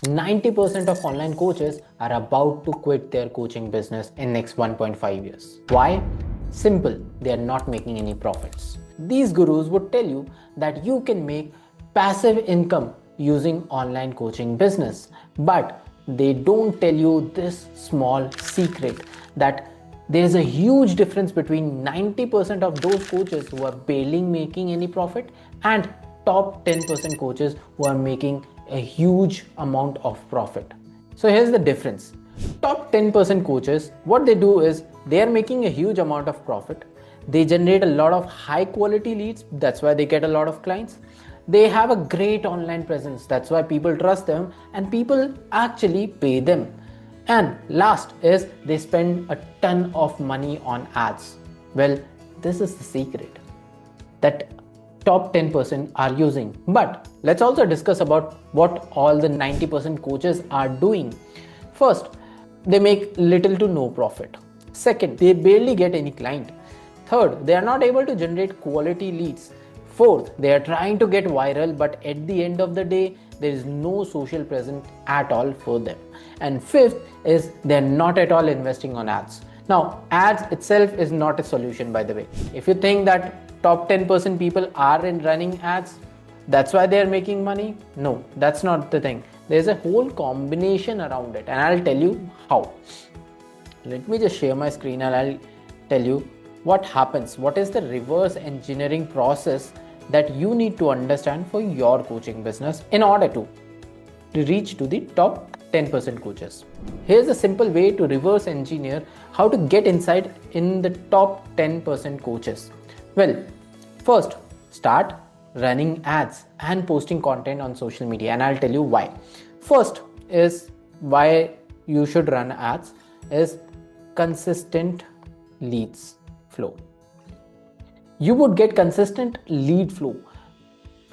90% of online coaches are about to quit their coaching business in next 1.5 years. Why? Simple, they are not making any profits. These gurus would tell you that you can make passive income using online coaching business, but they don't tell you this small secret that there's a huge difference between 90% of those coaches who are barely making any profit and top 10% coaches who are making a huge amount of profit. So here's the difference. Top 10% coaches, what they do is they are making a huge amount of profit. They generate a lot of high quality leads. That's why they get a lot of clients. They have a great online presence. That's why people trust them and people actually pay them. And last is they spend a ton of money on ads. Well, this is the secret that top 10% are using. But let's also discuss about what all the 90% coaches are doing. First, they make little to no profit. Second, they barely get any client. Third, they are not able to generate quality leads. Fourth, they are trying to get viral, but at the end of the day, there is no social presence at all for them. And fifth is they're not at all investing on ads. Now, ads itself is not a solution, by the way. If you think that top 10% people are in running ads, that's why they're making money. No, that's not the thing. There's a whole combination around it, and I'll tell you how. Let me just share my screen and I'll tell you what happens. What is the reverse engineering process that you need to understand for your coaching business in order to reach to the top 10% coaches. Here's a simple way to reverse engineer how to get inside in the top 10% coaches. Well, first, start running ads and posting content on social media, and I'll tell you why. First is why you should run ads is consistent leads flow. You would get consistent lead flow.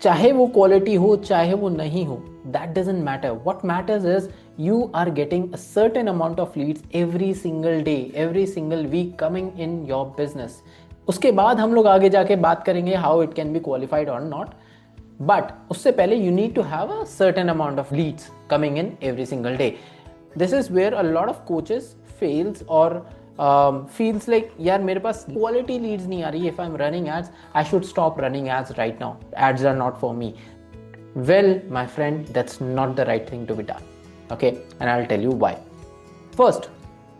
चाहे वो quality हो, चाहे वो नहीं हो, that doesn't matter. What matters is you are getting a certain amount of leads every single day, every single week coming in your business. उसके बाद हम लोग आगे जाके बात करेंगे how it can be qualified or not. But उससे पहले you need to have a certain amount of leads coming in every single day. This is where a lot of coaches fails or feels like यार मेरे पास quality leads नहीं आ रही. If I'm running ads, I should stop running ads right now. Ads are not for me. Well, my friend, that's not the right thing to be done. Okay, and I'll tell you why. First,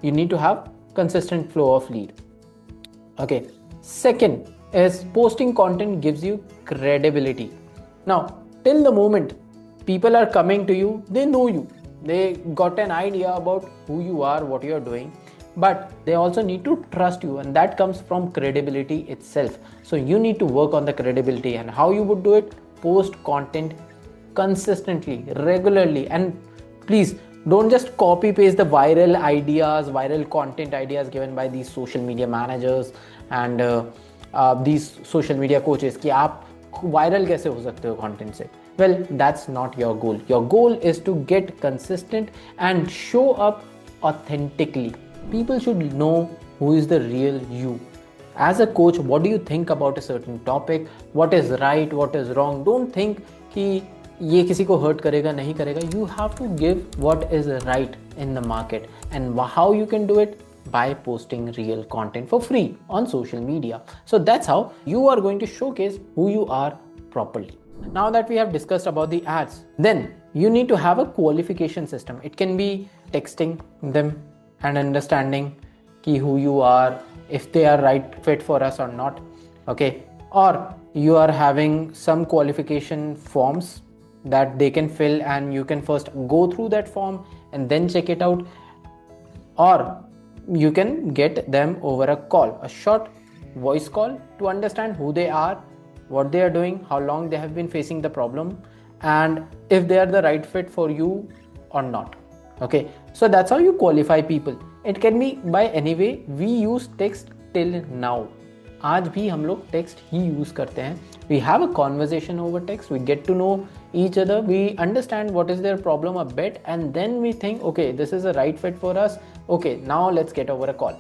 you need to have consistent flow of lead. Okay. Second is posting content gives you credibility. Now, till the moment people are coming to you, they know you. They got an idea about who you are, what you are doing, but they also need to trust you, and that comes from credibility itself. So you need to work on the credibility, and how you would do it? Post content consistently, regularly, and please don't just copy paste the viral ideas, viral content ideas given by these social media managers and these social media coaches कि आप viral कैसे हो सकते हो content से. Well, that's not your goal. Your goal is to get consistent and show up authentically. People should know who is the real you. As a coach, what do you think about a certain topic? What is right? What is wrong? Don't think कि ये किसी को hurt करेगा नहीं करेगा. You have to give what is right in the market, and how you can do it by posting real content for free on social media. So that's how you are going to showcase who you are properly. Now that we have discussed about the ads, then you need to have a qualification system. It can be texting them and understanding ki who you are, if they are right fit for us or not. Okay, or you are having some qualification forms that they can fill, and you can first go through that form and then check it out, or you can get them over a call, a short voice call, to understand who they are, what they are doing, how long they have been facing the problem, and if they are the right fit for you or not. Okay, so that's how you qualify people. It can be by any way. We use text till now. आज भी हम लोग text ही use करते हैं. We have a conversation over text. We get to know each other. We understand what is their problem a bit, and then we think, okay, this is a right fit for us. Okay, now let's get over a call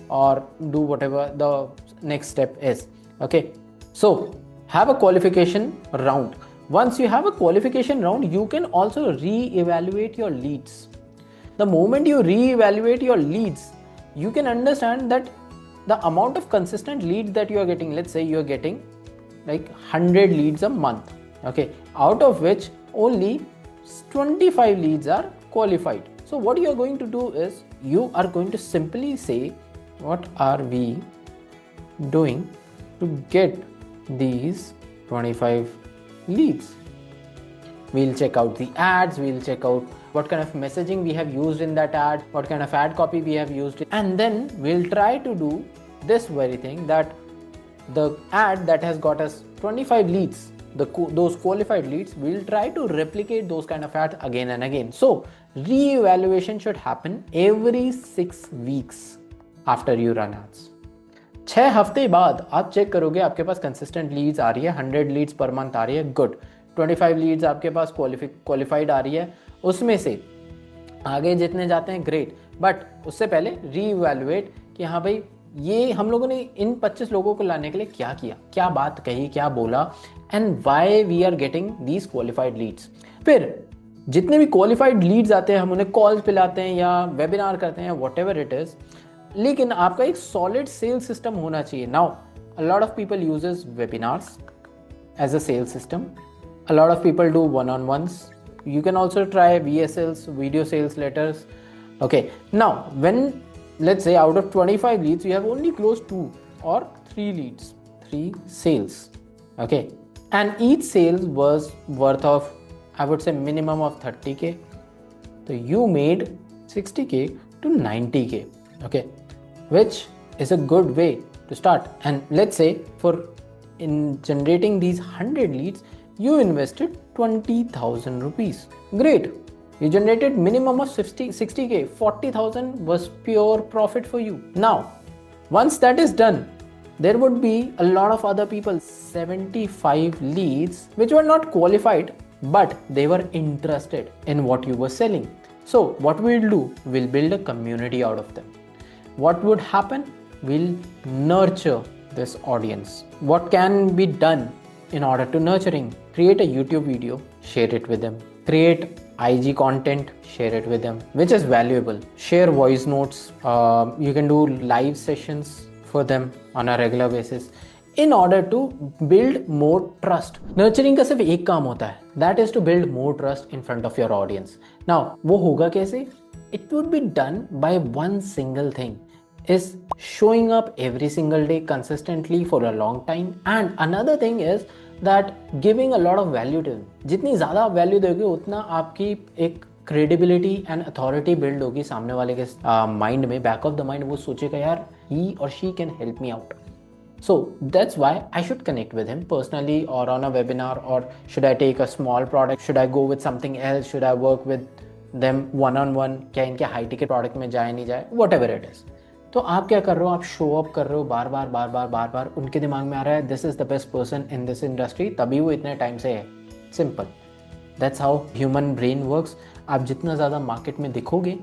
or do whatever the next step is. Okay, so have a qualification round Once you have a qualification round, you can also re-evaluate your leads. The moment you re-evaluate your leads, you can understand that the amount of consistent leads that you are getting, let's say you are getting like 100 leads a month, okay, out of which only 25 leads are qualified. So what you are going to do is you are going to simply say, what are we doing to get these 25 leads? We'll check out the ads, we'll check out what kind of messaging we have used in that ad, what kind of ad copy we have used, and then we'll try to do this very thing, that the ad that has got us 25 leads, those qualified leads, we'll try to replicate those kind of ads again and again. So re-evaluation should happen every 6 weeks after you run ads. 6 हफ्ते बाद आप check करोगे आपके पास consistent Leeds आ रही है, 100 Leeds per month आ रही है, good. 25 Leeds आपके पास क्वालिफाइड आ रही है, उसमें से आगे जितने जाते हैं ग्रेट, बट उससे पहले री-इवैल्यूएट कि हाँ भाई ये हम लोगों ने इन 25 लोगों को लाने के लिए क्या किया, क्या बात कही, क्या बोला, and why we are getting these qualified leads. फिर जितने भी क्वालिफाइड लीड्स आते हैं हम उन्हें कॉल्स पिलाते हैं या वेबिनार करते हैं, वॉट एवर इट इज, लेकिन आपका एक सॉलिड सेल सिस्टम होना चाहिए. Now a lot of people uses webinars as a sale system, a lot of people do one-on-ones. You can also try VSLs, video sales letters. Okay, now when let's say out of 25 leads you have only closed 2 or 3 leads, 3 sales, okay, and each sale was worth of, I would say, minimum of 30k, so you made 60k to 90k, okay, which is a good way to start. And let's say for in generating these 100 leads you invested 20,000 rupees. Great. You generated minimum of 60k. 40,000 was pure profit for you. Now, once that is done, there would be a lot of other people, 75 leads, which were not qualified, but they were interested in what you were selling. So what we'll do, we'll build a community out of them. What would happen? We'll nurture this audience. What can be done in order to nurturing? Create a YouTube video, share it with them. Create IG content, share it with them, which is valuable. Share voice notes. You can do live sessions for them on a regular basis in order to build more trust. Nurturing का सिर्फ एक काम होता है, that is to build more trust in front of your audience. Now, वो होगा कैसे? It would be done by one single thing, is showing up every single day consistently for a long time. And another thing is that giving a lot of value to them. जितनी ज़्यादा आप value दोगे उतना आपकी एक credibility and authority build होगी सामने वाले के माइंड में, बैक ऑफ द माइंड. वो सोचेगा यार ही और she can help me out. So that's why I should connect with him personally or on a webinar, or should I take a small product, should I go with something else, should I work with them one on one, क्या इनके high ticket product में जाए नहीं जाए, whatever it is. तो आप क्या कर रहे हो, आप शो अप कर रहे हो बार बार. उनके दिमाग में आ रहा है this is the best person in this industry, तभी वो इतने टाइम से है. Simple. That's how human brain works. आप जितना ज़्यादा मार्केट में दिखोगे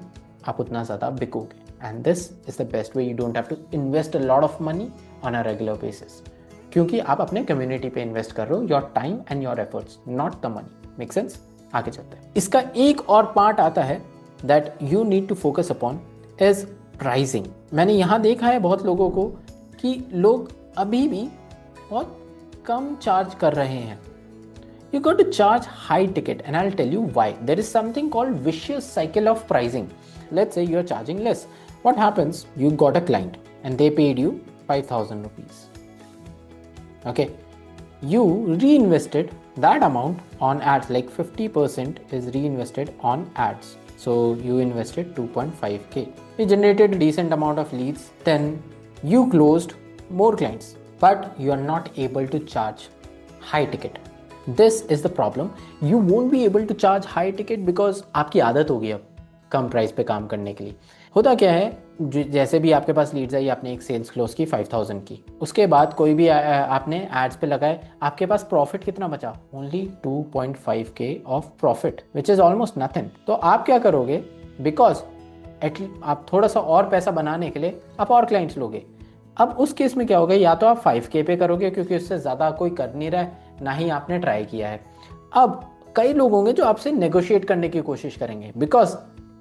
आप उतना ज़्यादा बिकोगे. And this is the best way. You don't have to invest a lot of money on a regular basis, क्योंकि आप अपने कम्युनिटी पे इन्वेस्ट कर रहे हो your time and your efforts, not the money. Make sense? आगे चलते हैं. इसका एक और पार्ट आता है that you need to focus upon is pricing. मैंने यहाँ देखा है बहुत लोगों को कि लोग अभी भी बहुत कम चार्ज कर रहे हैं. You got to charge high ticket, and I'll tell you why. There is something called vicious cycle of pricing. Let's say you're charging less. What happens? You got a client and they paid you 5,000 rupees. Okay. You reinvested that amount on ads, like 50% is reinvested on ads. So you invested 2.5k. You generated a decent amount of leads. Then you closed more clients, but you are not able to charge high ticket. This is the problem. You won't be able to charge high ticket because आपकी आदत हो गई अब कम price पे काम करने के लिए. होता क्या है, जैसे भी आपके पास लीड्स आई, आपने एक सेल्स क्लोज की 5,000 की, उसके बाद कोई भी आपने एड्स पे लगाए, आपके पास प्रॉफिट कितना बचा? Only 2.5k of profit, which is almost nothing. तो आप क्या करोगे, बिकॉज आप थोड़ा सा और पैसा बनाने के लिए आप और क्लाइंट्स लोगे. अब उस केस में क्या होगा, या तो आप 5k पे करोगे क्योंकि उससे ज़्यादा कोई कर नहीं रहा है, ना ही आपने ट्राई किया है. अब कई लोग होंगे जो आपसे नेगोशिएट करने की कोशिश करेंगे, बिकॉज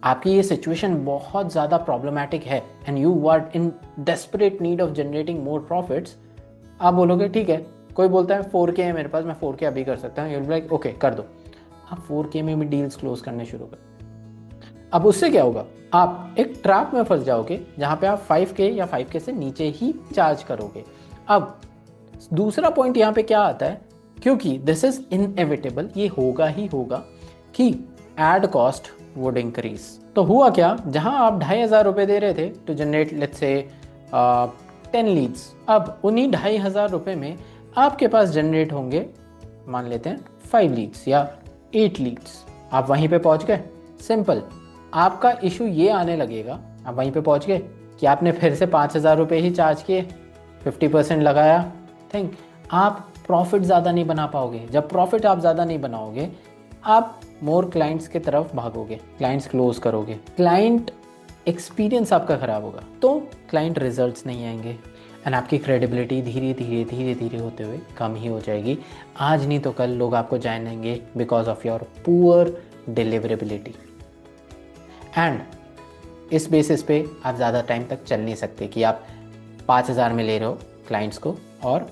आपकी ये सिचुएशन बहुत ज़्यादा प्रॉब्लमैटिक है and you are in desperate need of generating more profits. आप बोलोगे ठीक है, कोई बोलता है 4K है मेरे पास, मैं 4K अभी कर सकता हूँ, you will be like okay कर दो। आप 4K में भी डील्स क्लोज करने शुरू कर। अब उससे क्या होगा, आप एक ट्रैप में फंस जाओगे जहाँ पे आप 5K या 5K से नीचे ही चार्ज करोगे। अब दूसरा पॉइंट यहाँ पे क्या आता है, क्योंकि दिस इज इनएविटेबल, ये होगा ही होगा कि एड कॉस्ट वुड इंक्रीज। तो हुआ क्या, जहां आप 2,500 रुपए दे रहे थे to generate let's say 10 Leeds, अब उन्हीं 2,500 रुपए में आपके पास जनरेट होंगे मान लेते हैं 5 लीड्स या 8 लीड्स। आप वहीं पे पहुंच गए। सिंपल। आपका इशू ये आने लगेगा, आप वहीं पे पहुंच गए कि आपने फिर से 5,000 रुपये ही चार्ज किए, 50% लगाया। थिंक आप प्रॉफिट ज़्यादा नहीं बना पाओगे। जब प्रॉफिट आप ज़्यादा नहीं बनाओगे, आप मोर क्लाइंट्स की तरफ भागोगे, क्लाइंट्स क्लोज करोगे, क्लाइंट एक्सपीरियंस आपका ख़राब होगा, तो क्लाइंट रिजल्ट्स नहीं आएंगे एंड आपकी क्रेडिबिलिटी धीरे धीरे धीरे धीरे होते हुए कम ही हो जाएगी। आज नहीं तो कल लोग आपको जानेंगे because of your poor deliverability. And इस बेसिस पे आप ज़्यादा टाइम तक चल नहीं सकते कि आप 5,000 में ले रहे हो क्लाइंट्स को, और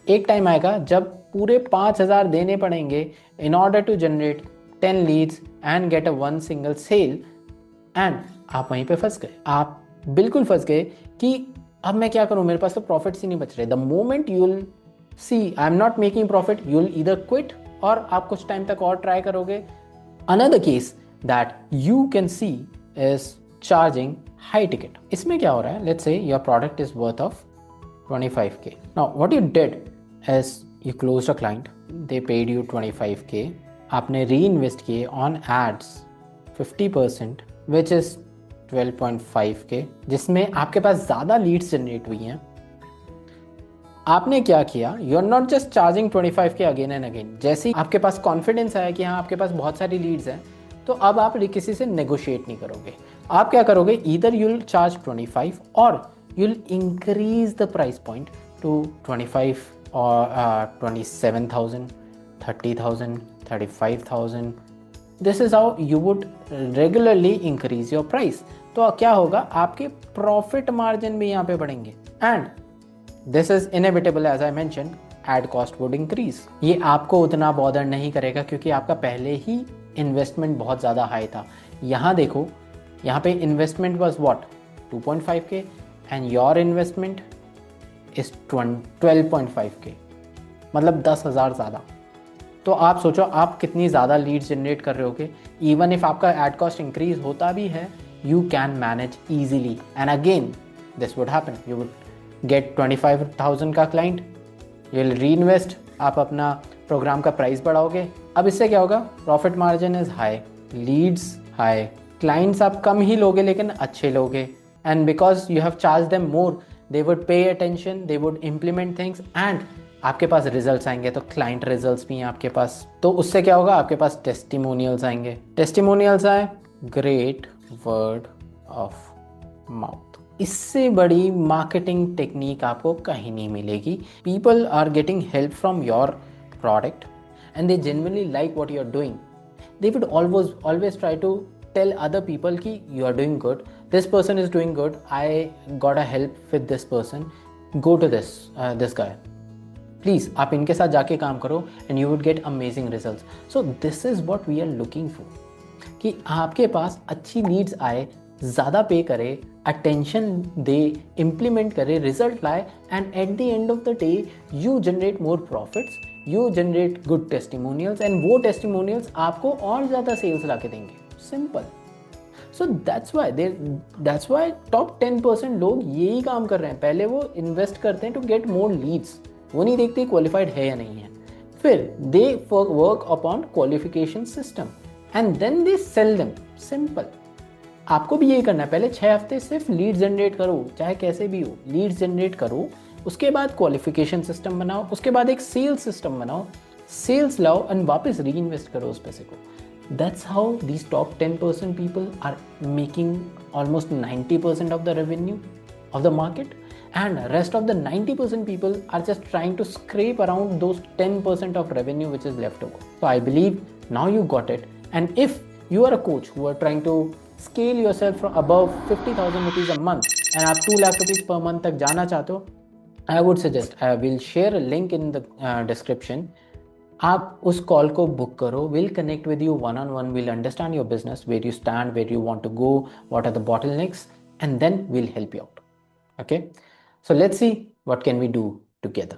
एक टाइम आएगा जब पूरे 5,000 देने पड़ेंगे in order to generate 10 leads and get a 1 single sale, and आप वहीं पे फंस गए। आप बिल्कुल फंस गए कि अब मैं क्या करूं, मेरे पास तो प्रॉफिट्स ही नहीं बच रहे। The moment you will see I am not making profit, you will either quit और आप कुछ टाइम तक और ट्राई करोगे। Another case that you can see is charging high ticket. इसमें क्या हो रहा है, let's say your product is worth of 25K. Now what you did is you closed a client, they paid you 25K, आपने reinvest किए on ads 50% which is 12.5K, जिसमें आपके पास ज़्यादा लीड्स जनरेट हुई हैं। आपने क्या किया, you are not just charging 25K again and again. जैसे ही आपके पास कॉन्फिडेंस आया कि हाँ आपके पास बहुत सारी लीड्स हैं, तो अब आप किसी से नेगोशिएट नहीं करोगे। आप क्या करोगे, ईदर यू विल चार्ज 25 और you'll increase the price point to 25 or 27,000, 30,000, 35,000. This is how you would regularly increase your price. तो क्या होगा, आपके प्रॉफिट मार्जिन भी यहाँ पे बढ़ेंगे and this is inevitable as I mention, ad cost would increase. ये आपको उतना बॉदर नहीं करेगा क्योंकि आपका पहले ही इन्वेस्टमेंट बहुत ज़्यादा हाई था। यहाँ देखो, यहाँ पे investment was what 2.5K and your investment is 12.5K, मतलब 10,000 ज़्यादा। तो आप सोचो आप कितनी ज़्यादा लीड्स जनरेट कर रहे होगे। इवन इफ आपका एड कॉस्ट इंक्रीज होता भी है, you can manage easily and again this would happen, you would get 25,000 का क्लाइंट, यू विल री इन्वेस्ट, आप अपना प्रोग्राम का प्राइस बढ़ाओगे। अब इससे क्या होगा, profit margin is high, leads high, clients आप कम ही लोगे लेकिन अच्छे लोगे, and because you have charged them more, they would pay attention, they would implement things and आपके पास रिजल्ट्स आएंगे। तो क्लाइंट रिजल्ट्स भी हैं आपके पास, तो उससे क्या होगा, आपके पास टेस्टिमोनियल्स आएंगे। टेस्टिमोनियल्स आए, ग्रेट वर्ड ऑफ माउथ। इससे बड़ी मार्केटिंग टेक्निक आपको कहीं नहीं मिलेगी। People are getting help from your product and they genuinely like what you are doing. They would always try to tell other people कि you are doing good, this person is doing good, I got a help with this person, go to this guy, please आप इनके साथ जाके काम करो and you would get amazing results. So this is what we are looking for, कि आपके पास अच्छी Leeds आए, ज़्यादा पे करे, अटेंशन दे, इम्प्लीमेंट करे, रिजल्ट लाए and at the end of the day you generate more profits, you generate good testimonials and वो टेस्टिमोनियल्स आपको और ज़्यादा सेल्स ला के देंगे। Simple. So that's why top 10% लोग यही काम कर रहे हैं। पहले वो इन्वेस्ट करते हैं टू गेट मोर लीड्स, वो नहीं देखते क्वालिफाइड है या नहीं है। फिर they work upon qualification system and then they sell them. Simple. आपको भी यही करना है। पहले 6 हफ्ते सिर्फ लीड जनरेट करो, चाहे कैसे भी हो, लीड जनरेट करो, उसके बाद क्वालिफिकेशन सिस्टम बनाओ, उसके बाद एक सेल्स सिस्टम बनाओ, सेल्स लाओ एंड वापस री इन्वेस्ट करो उस पैसे को। That's how these top 10% people are making almost 90% of the revenue of the market. and rest of the 90% people are just trying to scrape around those 10% of revenue which is left over. So I believe now you got it. And if you are a coach who are trying to scale yourself from above 50,000 rupees a month and आप 2 lakh rupees per month तक जाना चाहते हो, I would suggest I will share a link in the description. आप उस call को book करो. We'll connect with you one on one. We'll understand your business, where you stand, where you want to go, what are the bottlenecks, and then we'll help you out. Okay, so let's see what can we do together.